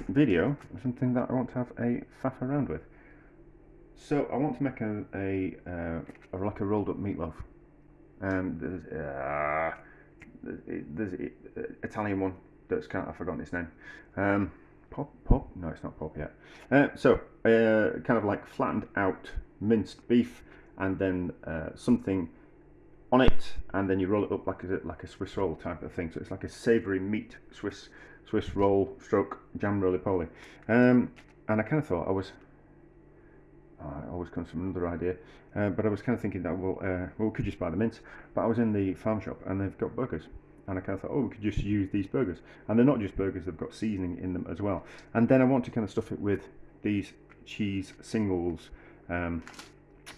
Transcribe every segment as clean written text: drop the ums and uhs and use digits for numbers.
video, something that I want to have a faff around with. So I want to make like a rolled up meatloaf. There's Italian one that's I've forgotten its name. Pop? No, it's not pop yet. Kind of like flattened out minced beef, and then something on it, and then you roll it up like a Swiss roll type of thing. So it's like a savoury meat Swiss roll stroke jam roly poly. And I kind of thought I always comes from another idea, but I was kind of thinking that we could just buy the mince. But I was in the farm shop and they've got burgers, and I kind of thought, we could just use these burgers, and they're not just burgers; they've got seasoning in them as well. And then I want to kind of stuff it with these cheese singles,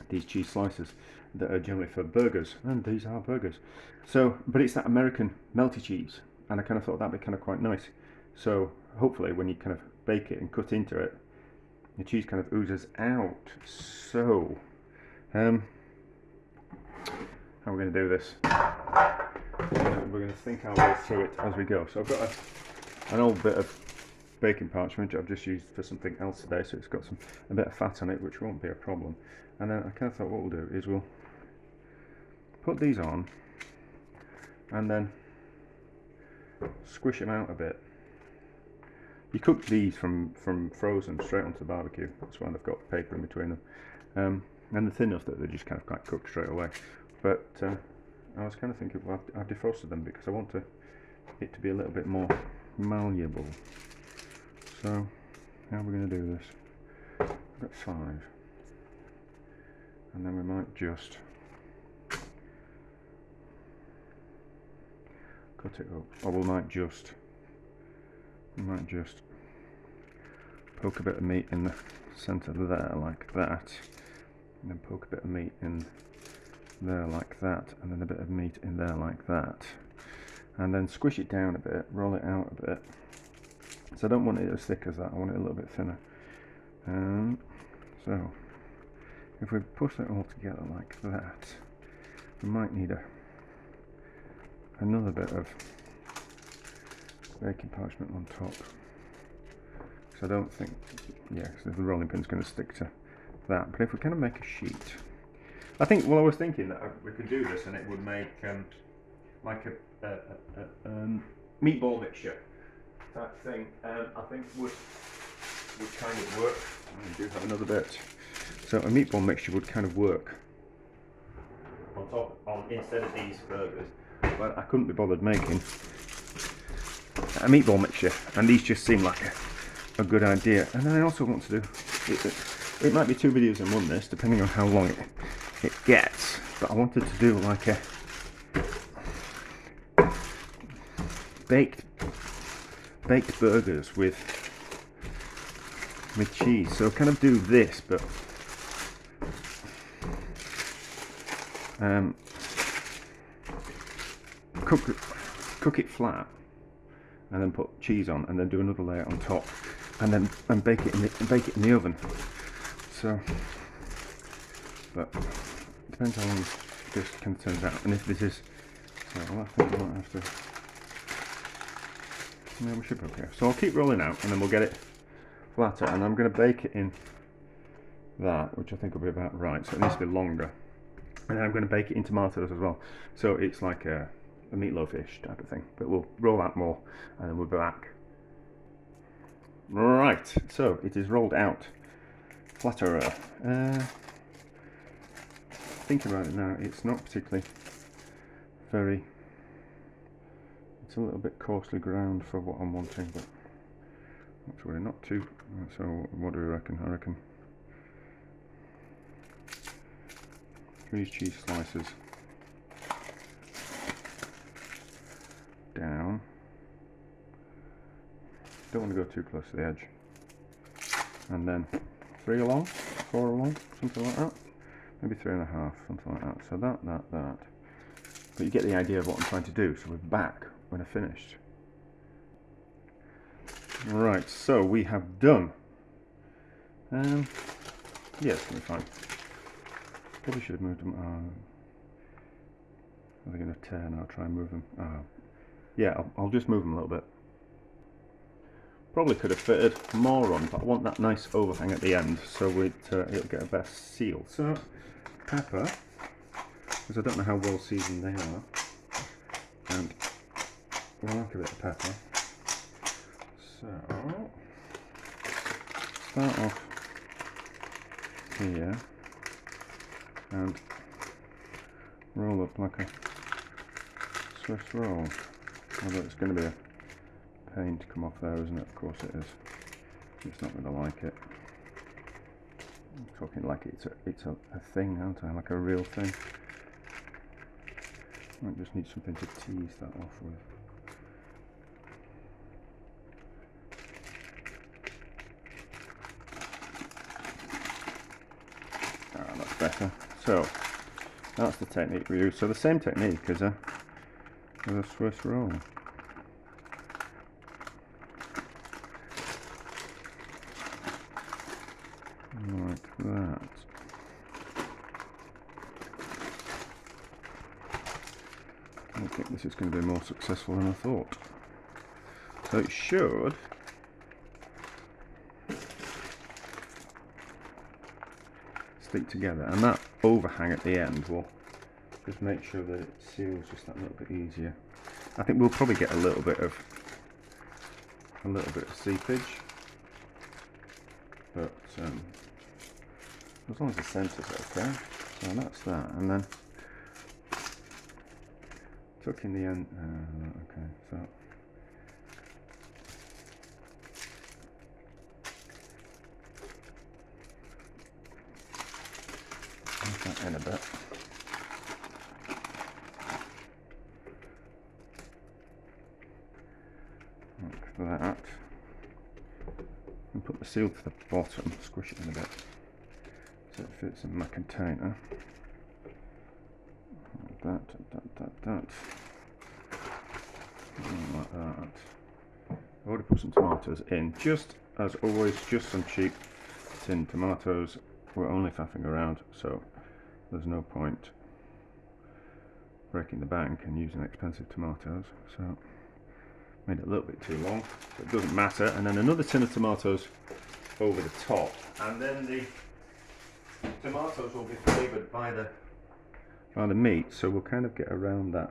these cheese slices that are generally for burgers, and these are burgers. So, but it's that American melty cheese, and I kind of thought that'd be kind of quite nice. So hopefully, when you kind of bake it and cut into it, the cheese kind of oozes out. So, how are we going to do this? We're going to think our way through it as we go. So I've got an old bit of baking parchment I've just used for something else today, so it's got a bit of fat on it, which won't be a problem. And then I kind of thought what we'll do is we'll put these on and then squish them out a bit. You cook these from frozen straight onto the barbecue. That's why they've got paper in between them, and they're thin enough that they're just kind of quite cooked straight away. But I was kind of thinking, well, I've defrosted them because I want it to be a little bit more malleable. So how are we going to do this? I've got 5, and then we might just cut it up, or we might just poke a bit of meat in the centre there like that, and then poke a bit of meat in there like that, and then a bit of meat in there like that, and then squish it down a bit, roll it out a bit. So I don't want it as thick as that, I want it a little bit thinner. So if we push it all together like that, we might need another bit of baking parchment on top. So I don't think, because the rolling pin's going to stick to that. But if we kind of make a sheet, I think. Well, I was thinking that we could do this, and it would make like a meatball mixture type thing. I think would kind of work. I do have another bit. So a meatball mixture would kind of work on top instead of these burgers. But I couldn't be bothered making a meatball mixture, and these just seem like a good idea. And then I also want to do it might be 2 videos in one, this, depending on how long it gets, but I wanted to do like a baked burgers with cheese. So kind of do this, but cook it flat, and then put cheese on, and then do another layer on top, and bake it in the oven. So, but it depends how long this kind of turns out, and if this is. So I think we might have to. Yeah, we should be okay. So I'll keep rolling out, and then we'll get it flatter, and I'm going to bake it in that, which I think will be about right. So it needs to be longer, and then I'm going to bake it in tomatoes as well. So it's like a meatloaf-ish type of thing, but we'll roll out more, and then we'll be back. Right, so it is rolled out. Flatterer. Thinking about it now, it's not particularly very. It's a little bit coarsely ground for what I'm wanting, but actually not too. So what do we reckon? I reckon 3 cheese slices down. Don't want to go too close to the edge. And then 3 along, 4 along, something like that. Maybe 3.5, something like that. So that. But you get the idea of what I'm trying to do. So we're back when I finished. Right, so we have done. Yeah, it's going to be fine. Probably should have moved them. Are they going to tear now? Try and move them. Yeah, I'll just move them a little bit. Probably could have fitted more on, but I want that nice overhang at the end so it'll get a better seal. So, pepper, because I don't know how well seasoned they are, and I like a bit of pepper. So, start off here and roll up like a Swiss roll. Although it's going to be a pain to come off there, isn't it? Of course it is. It's not going to like it. I'm talking like it's a thing, aren't I? Like a real thing. I just need something to tease that off with. Ah, that's better. So that's the technique we use. So the same technique as a Swiss roll. Like that. I think this is going to be more successful than I thought. So it should stick together, and that overhang at the end will just make sure that it seals just that little bit easier. I think we'll probably get a little bit of seepage, but as long as the centre's okay. So that's that, and then tuck in the end. Okay, so move that in a bit. Like that. And put the seal to the bottom, squish it in a bit so it fits in my container. Like that. And like that. I've already put some tomatoes in, just as always, just some cheap tin tomatoes. We're only faffing around, so there's no point breaking the bank and using expensive tomatoes. So made it a little bit too long, but it doesn't matter. And then another tin of tomatoes over the top, and then the tomatoes will be flavoured by the meat, so we'll kind of get around that.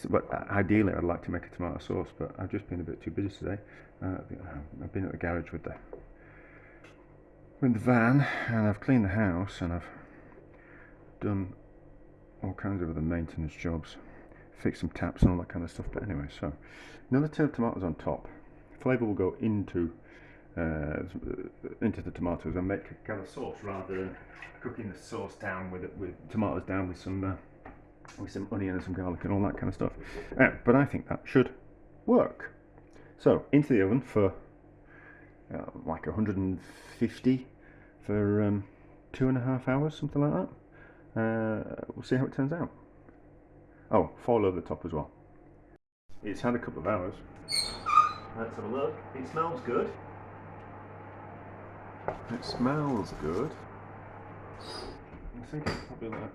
But ideally I'd like to make a tomato sauce, but I've just been a bit too busy today. I've been at the garage with the van, and I've cleaned the house, and I've done all kinds of other maintenance jobs, fixed some taps and all that kind of stuff. But anyway, so another tin of tomatoes on top. Flavour will go into the tomatoes and make a kind of sauce, rather than cooking the sauce down with tomatoes down with some onion and some garlic and all that kind of stuff. But I think that should work. So into the oven for like 150 for 2.5 hours, something like that. We'll see how it turns out. Oh, foil over the top as well. It's had a couple of hours. Let's have a look. It smells good. It smells good. I think it's probably like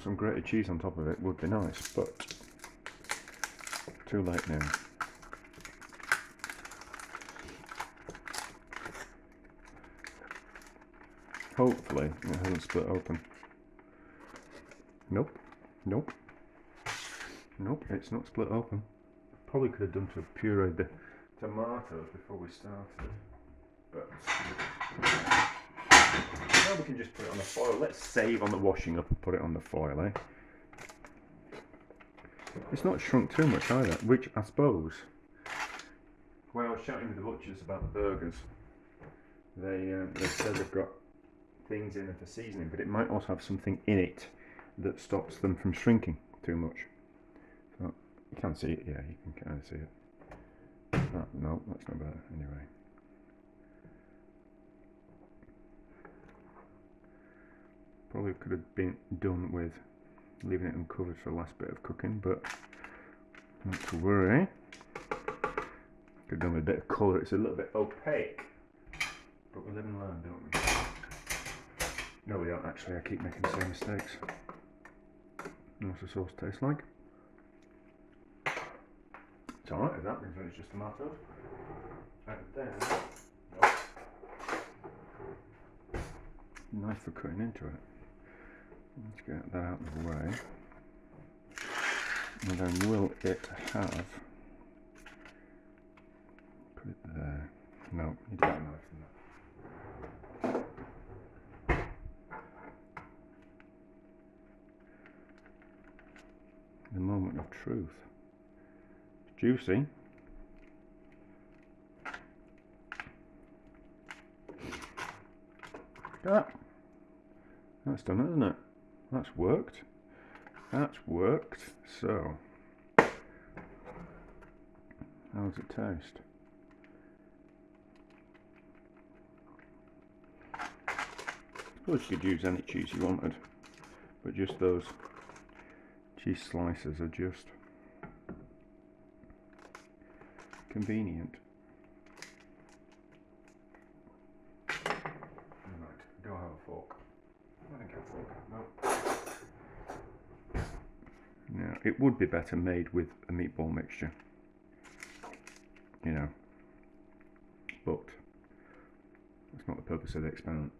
some grated cheese on top of it would be nice, but too late now. Hopefully it hasn't split open. Nope, it's not split open. Probably could have done to have pureed the tomatoes before we started, but now we can just put it on the foil. Let's save on the washing up and put it on the foil, eh? It's not shrunk too much either, which I suppose, when I was chatting with the butchers about the burgers, they said they've got things in it for seasoning, but it might also have something in it that stops them from shrinking too much. So you can see it, yeah, you can kind of see it. Oh, no, that's not better. Anyway, probably could have been done with leaving it uncovered for the last bit of cooking, but not to worry. Could have done with a bit of colour. It's a little bit opaque, but we live and learn, don't we? No, we don't actually. I keep making the same mistakes. What's the sauce taste like? It's alright, is that? Because it's just tomatoes. then, knife for cutting into it. Let's get that out of the way. And then will it have, put it there, no, you don't have a knife for that. The moment of truth. It's juicy. Look at that. That's done it, isn't it? That's worked. That's worked. So, how does it taste? I suppose you could use any cheese you wanted, but just those cheese slices are just convenient. Right, do I have a fork? I think I have a fork. No. Now, it would be better made with a meatball mixture, you know, but that's not the purpose of the experiment.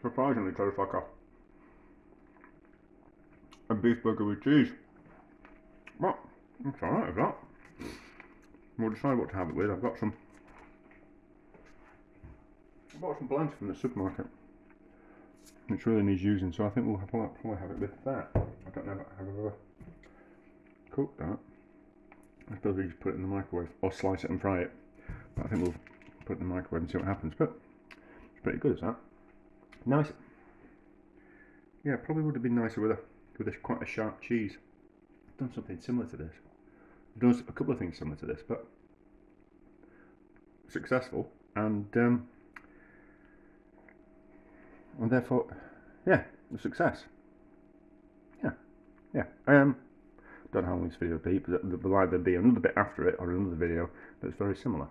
Surprisingly tastes like a beef burger with cheese. Well, it's alright with that. We'll decide what to have it with. I've got some blends from the supermarket, which really needs using, so I think we'll probably have it with that. I don't know if I've ever cooked that. I suppose we just put it in the microwave, or slice it and fry it. But I think we'll put it in the microwave and see what happens. But it's pretty good, is that? Nice. Yeah, probably would have been nicer with quite a sharp cheese. I've done something similar to this. I've done a couple of things similar to this, but successful, and therefore, yeah, a success. Yeah. Don't know how long this video will be, but there'll either be another bit after it or another video that's very similar.